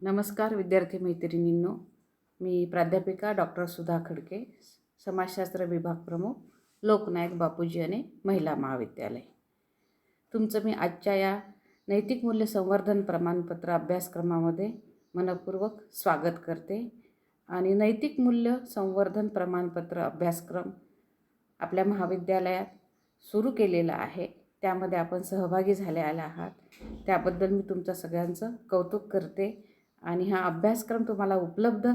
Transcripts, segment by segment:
नमस्कार विद्यार्थी मैत्रिणींनो, मी प्राध्यापिका डॉक्टर सुधा खडके, समाजशास्त्र विभाग प्रमुख, लोकनायक बापूजी अने महिला महाविद्यालय. तुमचं मी आजच्या या नैतिक मूल्य संवर्धन प्रमाणपत्र अभ्यासक्रमामध्ये मनपूर्वक स्वागत करते. आणि नैतिक मूल्य संवर्धन प्रमाणपत्र अभ्यासक्रम आपल्या महाविद्यालयात सुरू केलेला आहे. त्यामध्ये आपण सहभागी झालेले आहात, त्याबद्दल मी तुमचं सगळ्यांचं कौतुक करते. आणि हा अभ्यासक्रम तुम्हाला उपलब्ध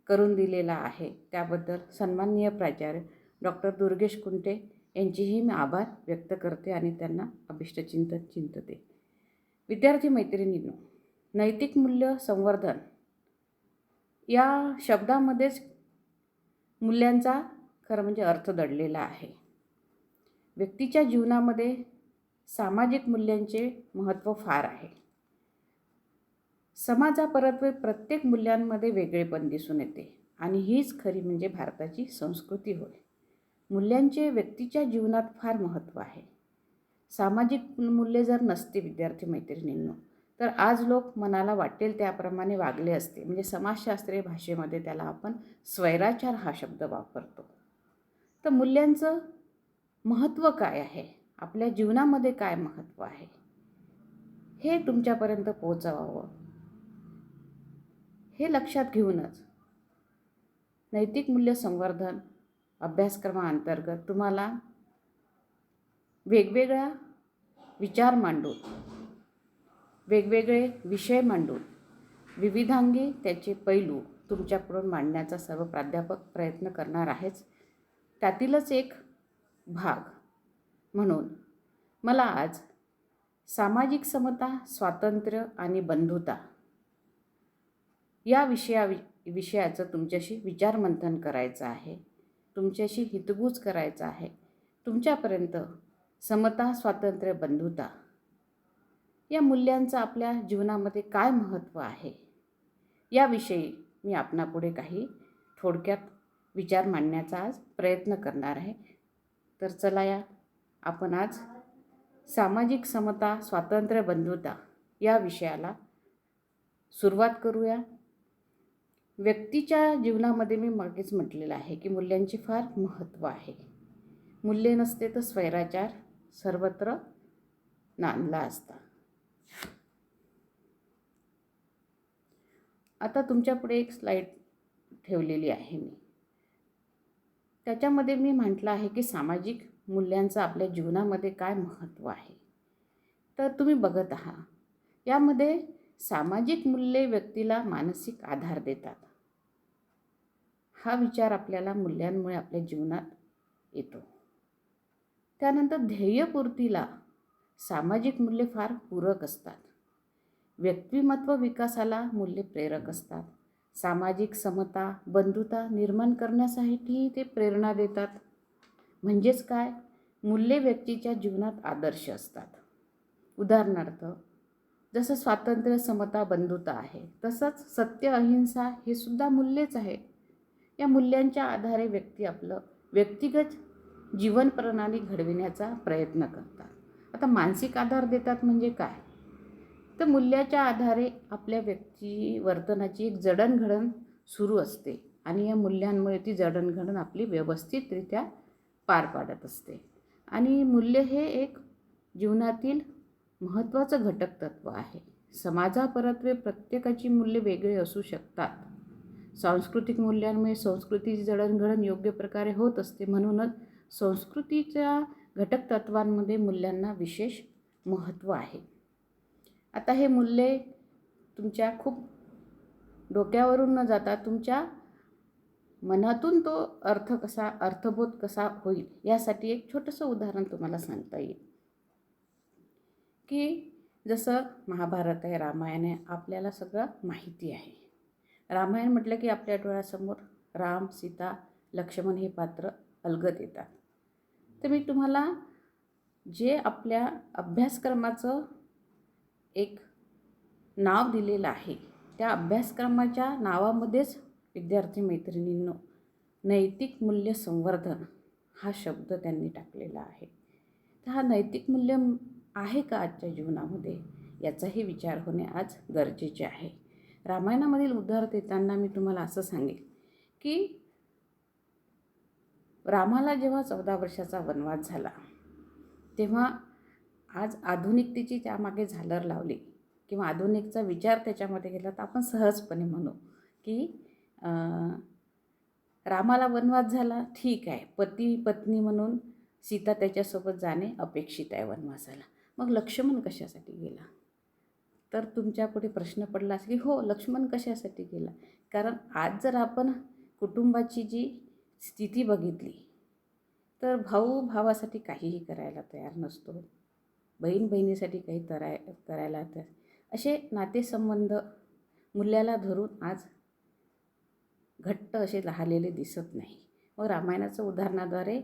करून दिलेला आहे, त्याबद्दल सन्माननीय प्राचार्य डॉक्टर दुर्गेश कुंटे यांचेही मी आभार व्यक्त करते आणि त्यांना अभिष्टचिंतन चिंतते. विद्यार्थी मैत्रिणींनो, नैतिक मूल्य संवर्धन या शब्दामध्येच मूल्यांचा खरं म्हणजे अर्थ दडलेला आहे. व्यक्तीच्या जीवनामध्ये सामाजिक मूल्यांचे महत्त्व फार आहे. समाजापरत्वे प्रत्येक मूल्यांमध्ये वेगळेपण दिसून येते आणि हीच खरी म्हणजे भारताची संस्कृती होय. मूल्यांचे व्यक्तीच्या जीवनात फार महत्त्व आहे. सामाजिक मूल्ये जर नसती विद्यार्थी मैत्रिणींनो, तर आज लोक मनाला वाटेल त्याप्रमाणे वागले असते. म्हणजे समाजशास्त्रीय भाषेमध्ये त्याला आपण स्वैराचार हा शब्द वापरतो. तर मूल्यांचं महत्त्व काय आहे, आपल्या जीवनामध्ये काय महत्त्व आहे, हे तुमच्यापर्यंत पोहोचवावं हे लक्षात घेऊनच नैतिक मूल्य संवर्धन अभ्यासक्रमाअंतर्गत तुम्हाला वेगवेगळ्या विचार मांडून, वेगवेगळे विषय मांडून, विविधांगी त्याचे पैलू तुमच्याकडून मांडण्याचा सर्व प्राध्यापक प्रयत्न करणार आहेच. त्यातीलच एक भाग म्हणून मला आज सामाजिक समता, स्वातंत्र्य आणि बंधुता या विषयाचं तुमच्याशी विचारमंथन करायचं आहे, तुमच्याशी हितगुज करायचं आहे. तुमच्यापर्यंत समता, स्वातंत्र्य, बंधुता या मूल्यांचं आपल्या जीवनामध्ये काय महत्त्व आहे याविषयी मी आपणापुढे काही थोडक्यात विचार मांडण्याचा आज प्रयत्न करणार आहे. तर चला आपण आज सामाजिक समता, स्वातंत्र्य, बंधुता या विषयाला सुरुवात करूया. व्यक्तीच्या जीवनामध्ये मी मागेच म्हटलेलं आहे की मूल्यांचे फार महत्त्व आहे. मूल्ये नसते तर स्वैराचार सर्वत्र नांदला असता. आता तुमच्यापुढे एक स्लाईड ठेवलेली आहे मी. त्याच्यामध्ये मी म्हटलं आहे की सामाजिक मूल्यांचं आपल्या जीवनामध्ये काय महत्त्व आहे. तर तुम्ही बघत आहात, यामध्ये सामाजिक मूल्ये व्यक्तीला मानसिक आधार देतात. हा विचार आपल्याला मूल्यांमुळे आपल्या जीवनात येतो. त्यानंतर ध्येयपूर्तीला सामाजिक मूल्ये फार पूरक असतात. व्यक्तिमत्व विकासाला मूल्ये प्रेरक असतात. सामाजिक समता, बंधुता निर्माण करण्यासाठी ते प्रेरणा देतात. म्हणजेच काय, मूल्ये व्यक्तीच्या जीवनात आदर्श असतात. उदाहरणार्थ, जसं स्वातंत्र्य, समता, बंधुता आहे, तसंच सत्य, अहिंसा हे सुद्धा मूल्येच आहे. या मूल्यांच्या आधारे व्यक्ती आपलं व्यक्तिगत जीवन प्रणाली घडविण्याचा प्रयत्न करतात. आता मानसिक आधार देतात म्हणजे काय, तर मूल्याच्या आधारे आपल्या व्यक्ती वर्तनाची एक जडणघडण सुरू असते आणि या मूल्यांमुळे ती जडणघडण आपली व्यवस्थितरित्या पार पाडत असते. आणि मूल्य हे एक जीवनातील महत्त्वाचं घटक तत्व आहे. समाजापरत्वे प्रत्येकाची मूल्ये वेगळी असू शकतात. सांस्कृतिक मूल्यांमुळे संस्कृतीची जडणघडण योग्य प्रकारे होत असते. म्हणूनच संस्कृतीच्या घटक तत्वांमध्ये मूल्यांना विशेष महत्त्व आहे. आता हे मूल्ये तुमच्या खूप डोक्यावरून न जाता तुमच्या मनातून तो अर्थबोध कसा होईल यासाठी एक छोटंसं उदाहरण तुम्हाला सांगता येईल. की जसं महाभारत आहे, रामायण आहे, आपल्याला सगळं माहिती आहे. रामायण म्हटलं की आपल्या डोळ्यासमोर राम, सीता, लक्ष्मण हे पात्र अलगद येतात. तर मी तुम्हाला जे आपल्या अभ्यासक्रमाचं एक नाव दिलेलं आहे, त्या अभ्यासक्रमाच्या नावामध्येच विद्यार्थी मैत्रिणींनो नैतिक मूल्य संवर्धन हा शब्द त्यांनी टाकलेला आहे. तर हा नैतिक मूल्य आहे का आजच्या जीवनामध्ये, याचाही विचार होणे आज गरजेचे आहे. रामायणामधील उदाहरण देताना मी तुम्हाला असं सांगेल की रामाला जेव्हा 14 वर्षाचा वनवास झाला तेव्हा आज आधुनिकतेची त्यामागे झालर लावली किंवा आधुनिकचा विचार त्याच्यामध्ये केला तर आपण सहजपणे म्हणू की रामाला वनवास झाला, ठीक आहे, पती पत्नी म्हणून सीता त्याच्यासोबत जाणे अपेक्षित आहे वनवासाला. मग लक्ष्मण कशासाठी गेला? तर तुमच्यापुढे प्रश्न पडला असेल की हो, लक्ष्मण कशासाठी गेला? कारण आज जर आपण कुटुंबाची जी स्थिती बघितली तर भाऊ भावासाठी काहीही करायला तयार नसतो, बहीण बहिणीसाठी काही करायला तयार, असे नातेसंबंध मूल्याला धरून आज घट्ट असे राहिलेले दिसत नाही. व रामायणाचं उदाहरणाद्वारे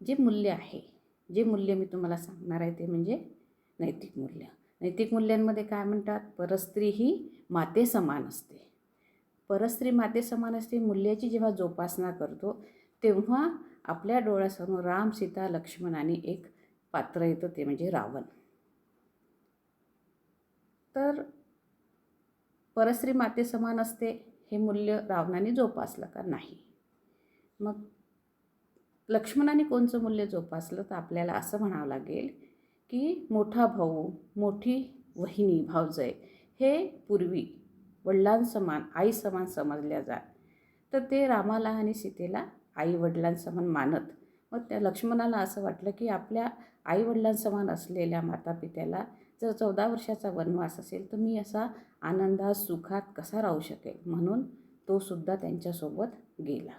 जे मूल्य आहे, जे मूल्य मी तुम्हाला सांगणार आहे ते म्हणजे नैतिक मूल्य. नैतिक मूल्यांमध्ये काय म्हणतात? परस्त्री ही माते समान असते. परस्त्री माते समान असते मूल्याची जेव्हा जोपासना करतो तेव्हा आपल्या डोळ्यासमोर राम, सीता, लक्ष्मण आणि एक पात्र येतं, ते म्हणजे रावण. तर परस्त्री माते समान असते हे मूल्य रावणाने जोपासलं का? नाही. मग लक्ष्मणाने कोणचं मूल्य जोपासलं? तर आपल्याला असं म्हणावं लागेल की मोठा भाऊ, मोठी वहिनी, भावजय हे पूर्वी वडिलांसमान, आईसमान समजल्या जात. तर ते रामाला आणि सीतेला आई वडिलांसमान मानत. मग त्या लक्ष्मणाला असं वाटलं की आपल्या आई वडिलांसमान असलेल्या मातापित्याला जर 14 वर्षाचा वनवास असेल तर मी असा आनंदात सुखात कसा राहू शकेल, म्हणून तो सुद्धा त्यांच्यासोबत गेला.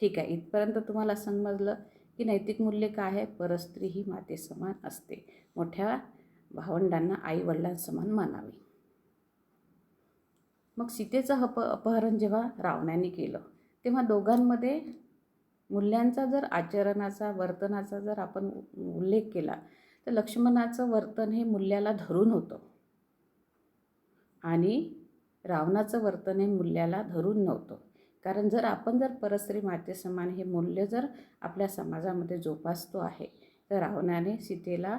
ठीक आहे, इथपर्यंत तुम्हाला समजलं की नैतिक मूल्य काय आहे? परस्त्री ही माते समान असते, मोठ्या भावंडांना आई वडिलांसमान मानावे. मग सीतेचं अपहरण जेव्हा रावणाने केलं तेव्हा दोघांमध्ये मूल्यांचा जर आचरणाचा, वर्तनाचा जर आपण उल्लेख केला तर लक्ष्मणाचं वर्तन हे मूल्याला धरून होतं आणि रावणाचं वर्तन हे मूल्याला धरून नव्हतं. कारण जर आपण परस्त्री माते समान हे मूल्य जर आपल्या समाजामध्ये जोपासतो आहे तर रावणाने सीतेला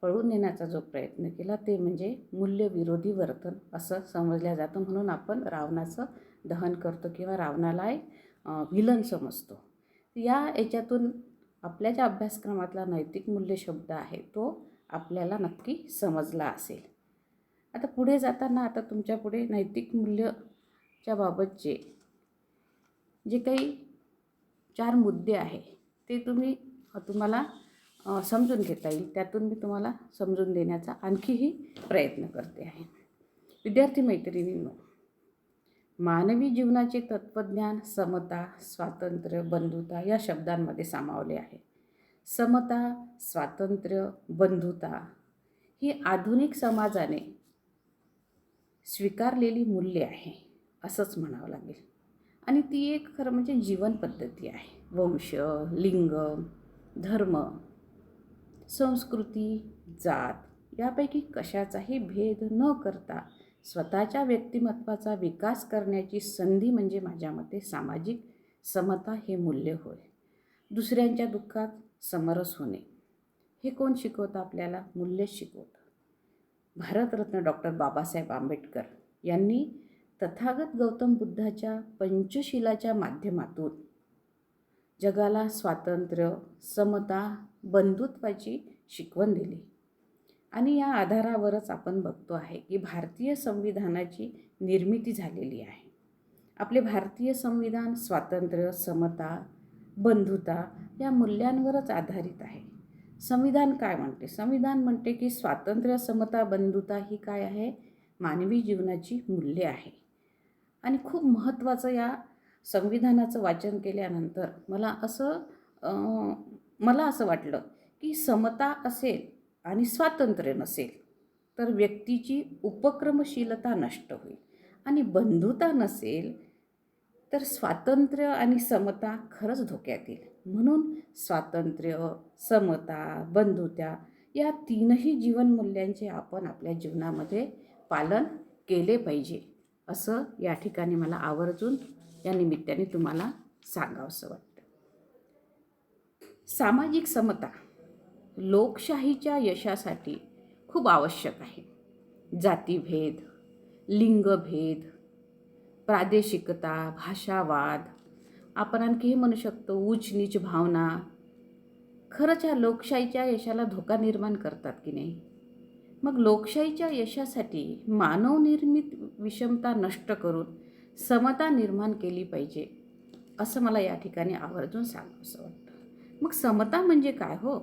पळून नेण्याचा जो प्रयत्न केला ते म्हणजे मूल्यविरोधी वर्तन असं समजलं जातं. म्हणून आपण रावणाचं दहन करतो किंवा रावणाला विलन समजतो. या याच्यातून आपल्या ज्या अभ्यासक्रमातला नैतिक मूल्य शब्द आहे तो आपल्याला नक्की समजला असेल. आता पुढे जाताना आता तुमच्यापुढे नैतिक मूल्याच्या बाबतचे जे काही 4 मुद्दे आहे ते तुम्हाला समजून घेता येईल. त्यातून मी तुम्हाला समजून देण्याचा आणखीही प्रयत्न करते आहे. विद्यार्थी मैत्रिणींनो, मानवी जीवनाचे तत्त्वज्ञान समता, स्वातंत्र्य, बंधुता या शब्दांमध्ये सामावले आहे. समता, स्वातंत्र्य, बंधुता ही आधुनिक समाजाने स्वीकारलेली मूल्ये आहे असंच म्हणावं लागेल. आणि ती एक खरं म्हणजे जीवन पद्धती आहे. वंश, लिंग, धर्म, संस्कृती, जात यापैकी कशाचाही भेद न करता स्वतःच्या व्यक्तिमत्वाचा विकास करण्याची संधी म्हणजे माझ्या मते सामाजिक समता हे मूल्य होय. दुसऱ्यांच्या दुःखात समरस होणे हे कोण शिकवतं आपल्याला? मूल्य शिकवतं. भारतरत्न डॉक्टर बाबासाहेब आंबेडकर यांनी तथागत गौतम बुद्धाच्या पंचशिलाच्या माध्यमातून जगाला स्वातंत्र्य, समता, बंधुत्वाची शिकवण दिली. आणि या आधारावरच आपण बघतो आहे की भारतीय संविधानाची निर्मिती झालेली आहे. आपले भारतीय संविधान स्वातंत्र्य, समता, बंधुता या मूल्यांवरच आधारित आहे. संविधान काय म्हणते? संविधान म्हणते की स्वातंत्र्य, समता, बंधुता ही काय आहे? मानवी जीवनाची मूल्ये आहे. आणि खूप महत्त्वाचं या संविधानाचं वाचन केल्यानंतर मला असं वाटलं की समता असेल आणि स्वातंत्र्य नसेल तर व्यक्तीची उपक्रमशीलता नष्ट होईल, आणि बंधुता नसेल तर स्वातंत्र्य आणि समता खरंच धोक्यात येईल. म्हणून स्वातंत्र्य, समता, बंधुता या 3ही जीवनमूल्यांचे आपण आपल्या जीवनामध्ये पालन केले पाहिजे असं या ठिकाणी मला आवर्जून या निमित्ताने तुम्हाला सांगावंसं वाटतं. सामाजिक समता लोकशाहीच्या यशासाठी खूप आवश्यक आहे. जातीभेद, लिंगभेद, प्रादेशिकता, भाषावाद, आपण आणखी हे म्हणू शकतो उच्च नीच भावना खरंच ह्या लोकशाहीच्या यशाला धोका निर्माण करतात की नाही? मग लोकशाहीच्या यशासाठी मानवनिर्मित विषमता नष्ट करून समता निर्माण केली पाहिजे, असं मला या ठिकाणी आवर्जून सांगावंसं वाटतं. मग समता म्हणजे काय हो?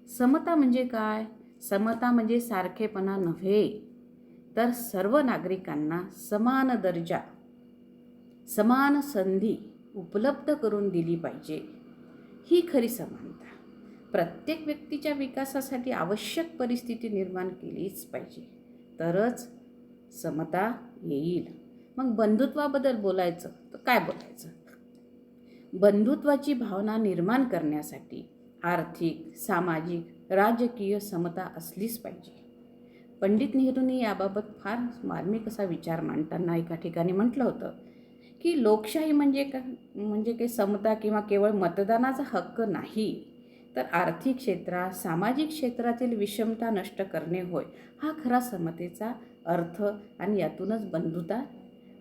समता म्हणजे काय? समता म्हणजे सारखेपणा नव्हे, तर सर्व नागरिकांना समान दर्जा, समान संधी उपलब्ध करून दिली पाहिजे, ही खरी समानता. प्रत्येक व्यक्तीच्या विकासासाठी आवश्यक परिस्थिती निर्माण केलीच पाहिजे, तरच समता येईल. मग बंधुत्वाबद्दल बोलायचं तर काय बोलायचं? बंधुत्वाची भावना निर्माण करण्यासाठी आर्थिक, सामाजिक, राजकीय समता असलीच पाहिजे. पंडित नेहरूंनी याबाबत फार मार्मिक असा विचार मांडताना एका ठिकाणी म्हटलं होतं की लोकशाही म्हणजे काही समता किंवा केवळ मतदानाचा हक्क नाही, तर आर्थिक क्षेत्रात, सामाजिक क्षेत्रातील विषमता नष्ट करणे होय, हा खरा समतेचा अर्थ. आणि यातूनच बंधुता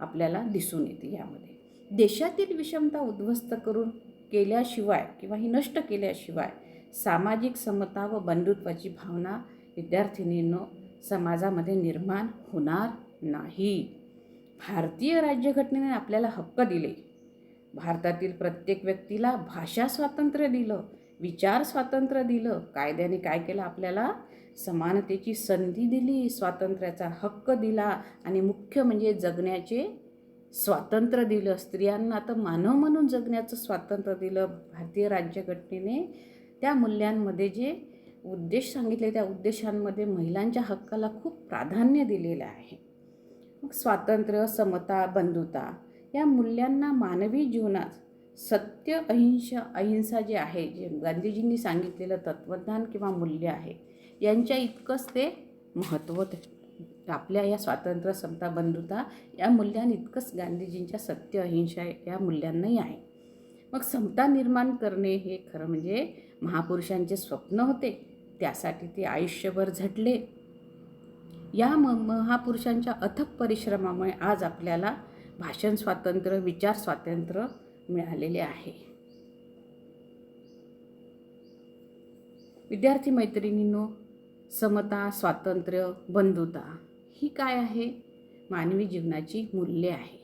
आपल्याला दिसून येते. यामध्ये देशातील विषमता उद्ध्वस्त करून केल्याशिवाय किंवा ही नष्ट केल्याशिवाय सामाजिक समता व बंधुत्वाची भावना विद्यार्थिनींनो समाजामध्ये निर्माण होणार नाही. भारतीय राज्यघटनेने आपल्याला हक्क दिले. भारतातील प्रत्येक व्यक्तीला भाषा स्वातंत्र्य दिलं, विचार स्वातंत्र्य दिलं. कायद्याने काय केलं? आपल्याला समानतेची संधी दिली, स्वातंत्र्याचा हक्क दिला आणि मुख्य म्हणजे जगण्याचे स्वातंत्र्य दिलं. स्त्रियांना तर मानव म्हणून जगण्याचं स्वातंत्र्य दिलं. भारतीय राज्यघटनेने त्या मूल्यांमध्ये जे उद्देश सांगितले, त्या उद्देशांमध्ये महिलांच्या हक्काला खूप प्राधान्य दिलेलं आहे. मग स्वातंत्र्य, समता, बंधुता या मूल्यांना मानवी जीवनात सत्य, अहिंसा जे आहे, जे गांधीजींनी सांगितलेलं तत्त्वज्ञान किंवा मूल्य आहे, यांच्या इतकंच ते महत्त्व आपल्या या स्वातंत्र्य, समता, बंधुता या मूल्यांइतकंच गांधीजींच्या सत्य, अहिंसा या मूल्यांनाही आहे. मग समता निर्माण करणे हे खरं म्हणजे महापुरुषांचे स्वप्न होते. त्यासाठी ते आयुष्यभर झटले. या महापुरुषांच्या अथक परिश्रमामुळे आज आपल्याला भाषण स्वातंत्र्य, विचार स्वातंत्र्य मिळालेले आहे. विद्यार्थी मैत्रिणींनो, समता, स्वातंत्र्य, बंधुता ही काय आहे? मानवी जीवनाची मूल्ये आहे.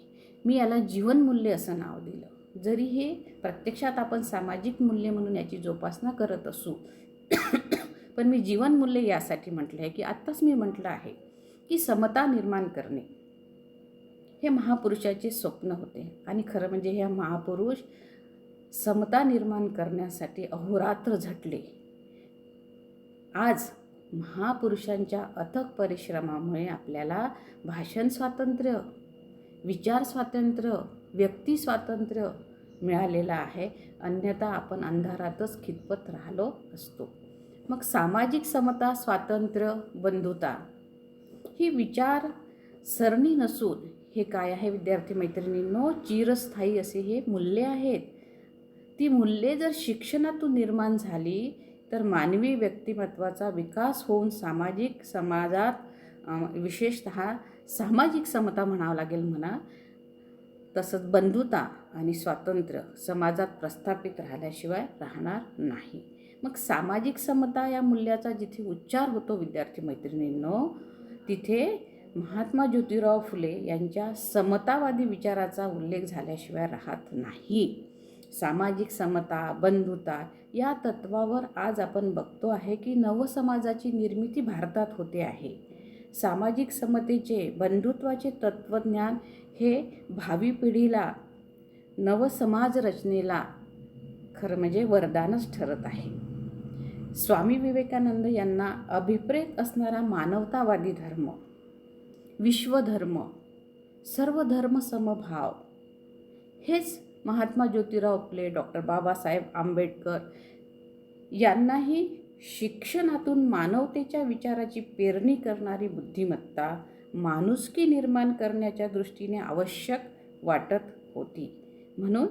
मी याला जीवनमूल्य असं नाव दिलं. जरी हे प्रत्यक्षात आपण सामाजिक मूल्य म्हणून याची जोपासना करत असू, पण मी जीवनमूल्य यासाठी म्हटलं आहे की आत्ताच मी म्हटलं आहे की समता निर्माण करणे हे महापुरुषाचे स्वप्न होते. आणि खरं म्हणजे हे महापुरुष समता निर्माण करण्यासाठी अहोरात्र झटले. आज महापुरुषांच्या अथक परिश्रमामुळे आपल्याला भाषण स्वातंत्र्य, विचार स्वातंत्र्य, व्यक्ती स्वातंत्र्य मिळालेलं आहे. अन्यथा आपण अंधारातच खितपत राहिलो असतो. मग सामाजिक समता, स्वातंत्र्य, बंधुता ही विचार सरणी नसून हे काय आहे विद्यार्थी मैत्रिणींनो? चिरस्थायी असे हे मूल्ये आहेत. ती मूल्ये जर शिक्षणातून निर्माण झाली तर मानवी व्यक्तिमत्वाचा विकास होऊन सामाजिक समाजात विशेषतः सामाजिक समता म्हणावं लागेल म्हणा, तसंच बंधुता आणि स्वातंत्र्य समाजात प्रस्थापित राहिल्याशिवाय राहणार नाही. मग सामाजिक समता या मूल्याचा जिथे उच्चार होतो विद्यार्थी मैत्रिणींनो, तिथे महात्मा ज्योतिराव फुले यांच्या समतावादी विचाराचा उल्लेख झाल्याशिवाय राहत नाही. सामाजिक समता, बंधुता या तत्वावर आज आपण बघतो आहे की नवसमाजाची निर्मिती भारतात होते आहे. सामाजिक समतेचे, बंधुत्वाचे तत्त्वज्ञान हे भावी पिढीला, नवसमाज रचनेला खरं म्हणजे वरदानच ठरत आहे. स्वामी विवेकानंद यांना अभिप्रेत असणारा मानवतावादी धर्म, विश्वधर्म, सर्वधर्म समभाव हेच महात्मा ज्योतिराव फुले, डॉक्टर बाबासाहेब आंबेडकर यांनाही शिक्षणातून मानवतेच्या विचाराची पेरणी करणारी बुद्धिमत्ता, माणुसकी निर्माण करण्याच्या दृष्टीने आवश्यक वाटत होती. म्हणून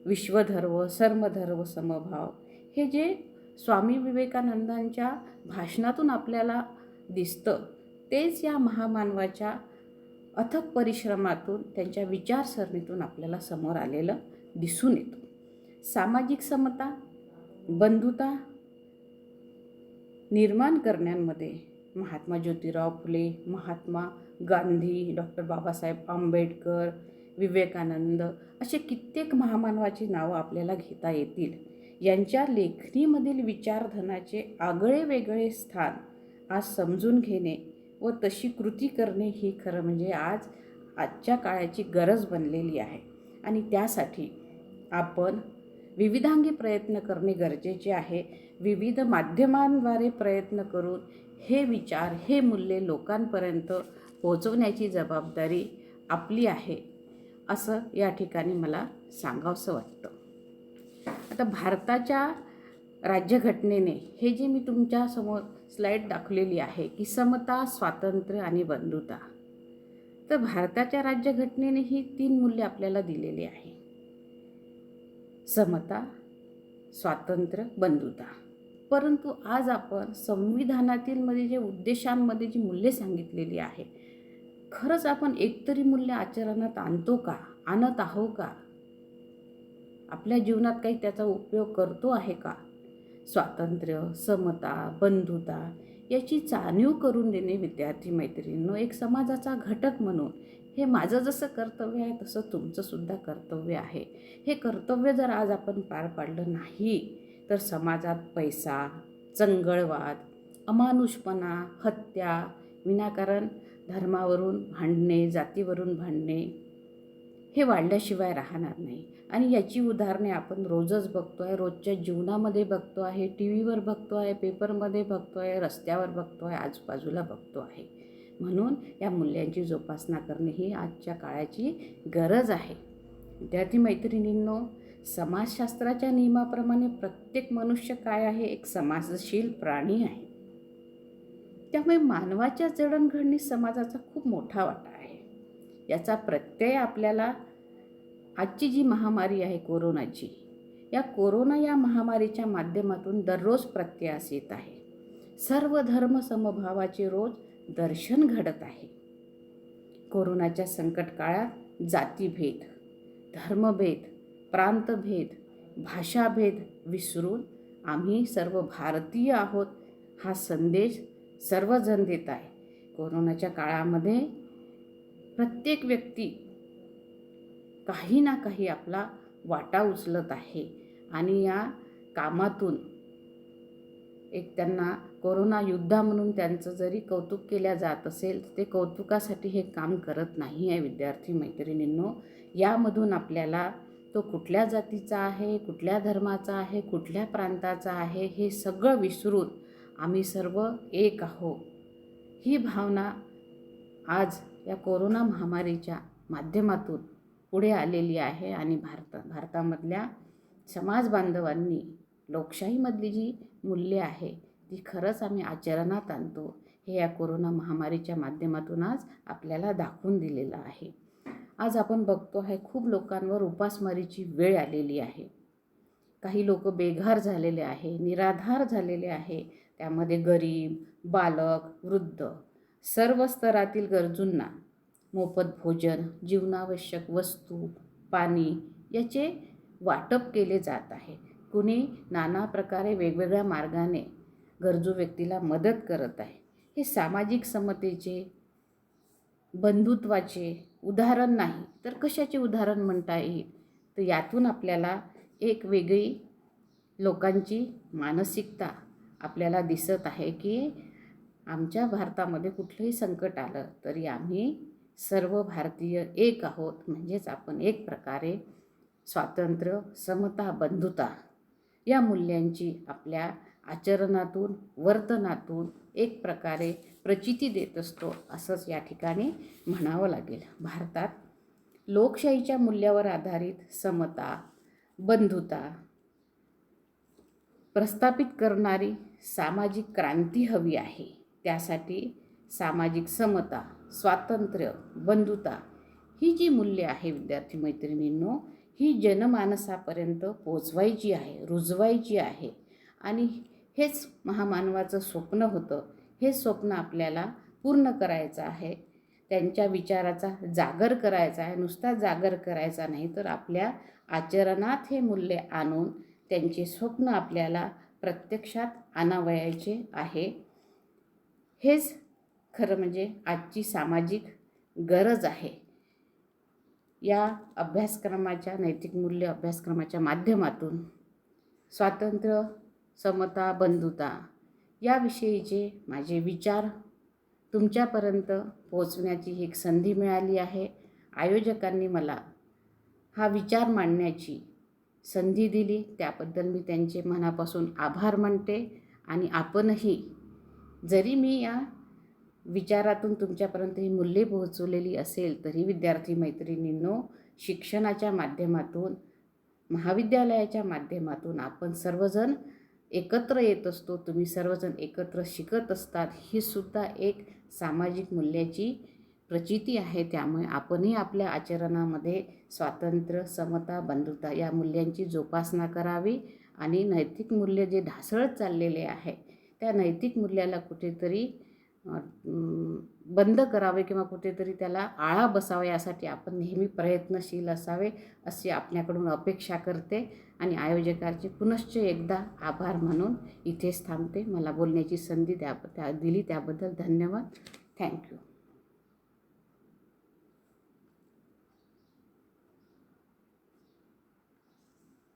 विश्वधर्म, सर्वधर्म समभाव हे जे स्वामी विवेकानंदांच्या भाषणातून आपल्याला दिसतं, तेच या महामानवाच्या अथक परिश्रमातून, त्यांच्या विचारसरणीतून आपल्याला समोर आलेलं दिसून येतं. सामाजिक समता, बंधुता निर्माण करण्यामध्ये महात्मा ज्योतिराव फुले, महात्मा गांधी, डॉक्टर बाबासाहेब आंबेडकर, विवेकानंद असे कित्येक महामानवाची नावं आपल्याला घेता येतील. यांच्या लेखणीमधील विचारधनाचे आगळे वेगळे स्थान आज समजून घेणे व तशी कृती करणे ही खरं म्हणजे आजच्या काळाची गरज बनलेली आहे. आणि त्यासाठी आपण विविधांगी प्रयत्न करणे गरजेचे आहे. विविध माध्यमांद्वारे प्रयत्न करून हे विचार, हे मूल्ये लोकांपर्यंत पोहोचवण्याची जबाबदारी आपली आहे, असं या ठिकाणी मला सांगावंसं वाटतं. आता भारताच्या राज्यघटनेने हे जे मी तुमच्यासमोर स्लाईड दाखवलेली आहे की समता, स्वातंत्र्य आणि बंधुता, तर भारताच्या राज्यघटनेने ही 3 मूल्ये आपल्याला दिलेली आहे: समता, स्वातंत्र्य, बंधुता. परंतु आज आपण संविधानातील मध्ये जे उद्देशांमध्ये जी मूल्ये सांगितलेली आहे, खरंच आपण एकतरी मूल्य आचरणात आणत आहो का? आपल्या जीवनात काही त्याचा उपयोग करतो आहे का? स्वातंत्र्य, समता, बंधुता याची जाणीव करून देणे विद्यार्थी मैत्रिणींनो, एक समाजाचा घटक म्हणून हे माझं जसं कर्तव्य आहे तसं तुमचंसुद्धा कर्तव्य आहे. हे कर्तव्य जर आज आपण पार पाडलं नाही तर समाजात पैसा, चंगळवाद, अमानुषपणा, हत्या, विनाकारण धर्मावरून भांडणे, जातीवरून भांडणे हे वाढल्याशिवाय राहणार नाही. आणि याची उदाहरणे आपण रोजच बघतो आहे, रोजच्या जीवनामध्ये बघतो आहे, टी व्हीवर बघतो आहे, पेपरमध्ये बघतो आहे, रस्त्यावर बघतो आहे, आजूबाजूला बघतो आहे. म्हणून या मूल्यांची जोपासना करणे ही आजच्या काळाची गरज आहे. विद्यार्थी मैत्रिणींनो, समाजशास्त्राच्या नियमाप्रमाणे प्रत्येक मनुष्य काय आहे? एक समाजशील प्राणी आहे. त्यामुळे मानवाच्या जडणघडणीत समाजाचा खूप मोठा वाटा आहे. याचा प्रत्यय आपल्याला आजची जी महामारी आहे कोरोनाची, या महामारीच्या माध्यमातून दररोज प्रत्ययास येत आहे. सर्व धर्म समभावाचे रोज दर्शन घडत आहे. कोरोनाच्या संकट काळात जातीभेद, धर्मभेद, प्रांतभेद, भाषाभेद विसरून आम्ही सर्व भारतीय आहोत हा संदेश सर्वजण देत आहे. कोरोनाच्या काळामध्ये प्रत्येक व्यक्ती काही ना काही आपला वाटा उचलत आहे आणि या कामातून एक त्यांना कोरोना योद्धा म्हणून त्यांचं जरी कौतुक केल्या जात असेल, ते कौतुकासाठी हे काम करत नाही आहे. विद्यार्थी मैत्रिणींनो, यामधून आपल्याला तो कुठल्या जातीचा आहे, कुठल्या धर्माचा आहे, कुठल्या प्रांताचा आहे हे सगळं विसरून आम्ही सर्व एक आहोत ही भावना आज या कोरोना महामारीच्या माध्यमातून पुढे आलेली आहे. आणि भारतामधल्या समाज बांधवांनी लोकशाहीमधली जी मूल्ये आहे ती खरंच आम्ही आचरणात आणतो हे या कोरोना महामारीच्या माध्यमातून आज आपल्याला दाखवून दिलेलं आहे. आज आपण बघतो आहे खूप लोकांवर उपासमारीची वेळ आलेली आहे. काही लोक बेघर झालेले आहे, निराधार झालेले आहे. त्यामध्ये गरीब, बालक, वृद्ध सर्व स्तरातील गरजूंना मोफत भोजन, जीवनावश्यक वस्तू, पाणी याचे वाटप केले जात आहे. कुणी नाना प्रकारे वेगवेगळ्या मार्गाने गरजू व्यक्तीला मदत करत आहे. हे सामाजिक समतेचे, बंधुत्वाचे उदाहरण नाही तर कशाचे उदाहरण म्हणता येईल? तर यातून आपल्याला एक वेगळी लोकांची मानसिकता आपल्याला दिसत आहे की आमच्या भारतामध्ये कुठलंही संकट आलं तरी आम्ही सर्व भारतीय एक आहोत. म्हणजेच आपण एक प्रकारे स्वातंत्र्य, समता, बंधुता या मूल्यांची आपल्या आचरणातून, वर्तनातून एक प्रकारे प्रचिती देत असतो असंच या ठिकाणी म्हणावं लागेल. भारतात लोकशाहीच्या मूल्यावर आधारित समता, बंधुता प्रस्थापित करणारी सामाजिक क्रांती हवी आहे. त्यासाठी सामाजिक समता, स्वातंत्र्य, बंधुता ही जी मूल्ये आहे विद्यार्थी मैत्रिणींनो, ही जनमानसापर्यंत पोचवायची आहे, रुजवायची आहे. आणि हेच महामानवाचं स्वप्न होतं. हे स्वप्न आपल्याला पूर्ण करायचं आहे. त्यांच्या विचाराचा जागर करायचा आहे, नुसता जागर करायचा नाही, तर आपल्या आचरणात हे मूल्य आणून त्यांचे स्वप्न आपल्याला प्रत्यक्षात आणावयाचे आहे. हेच खरं म्हणजे आजची सामाजिक गरज आहे. या अभ्यासक्रमाच्या नैतिक मूल्य अभ्यासक्रमाच्या माध्यमातून स्वातंत्र्य, समता, बंधुता याविषयीचे माझे विचार तुमच्यापर्यंत पोहोचण्याची एक संधी मिळाली आहे. आयोजकांनी मला हा विचार मांडण्याची संधी दिली, त्याबद्दल मी त्यांचे मनापासून आभार मानते. आणि आपणही, जरी मी या विचारातून तुमच्यापर्यंत ही मूल्ये पोहोचवलेली असेल, तरी विद्यार्थी मैत्रिणींनो, शिक्षणाच्या माध्यमातून, महाविद्यालयाच्या माध्यमातून आपण सर्वजण एकत्र येत असतो. तुम्ही सर्वजण एकत्र शिकत असतात. ही सुद्धा एक सामाजिक मूल्याची प्रचिती आहे. त्यामुळे आपणही आपल्या आचरणामध्ये स्वातंत्र्य, समता, बंधुता या मूल्यांची जोपासना करावी आणि नैतिक मूल्य जे ढासळत चाललेले आहे, त्या नैतिक मूल्याला कुठेतरी बंद करावे किंवा कुठेतरी त्याला आळा बसावा, यासाठी आपण नेहमी प्रयत्नशील असावे अशी आपल्याकडून अपेक्षा करते. आणि आयोजकांचे पुनश्च एकदा आभार म्हणून इथेच थांबते. मला बोलण्याची संधी दिली त्याबद्दल धन्यवाद. थँक्यू.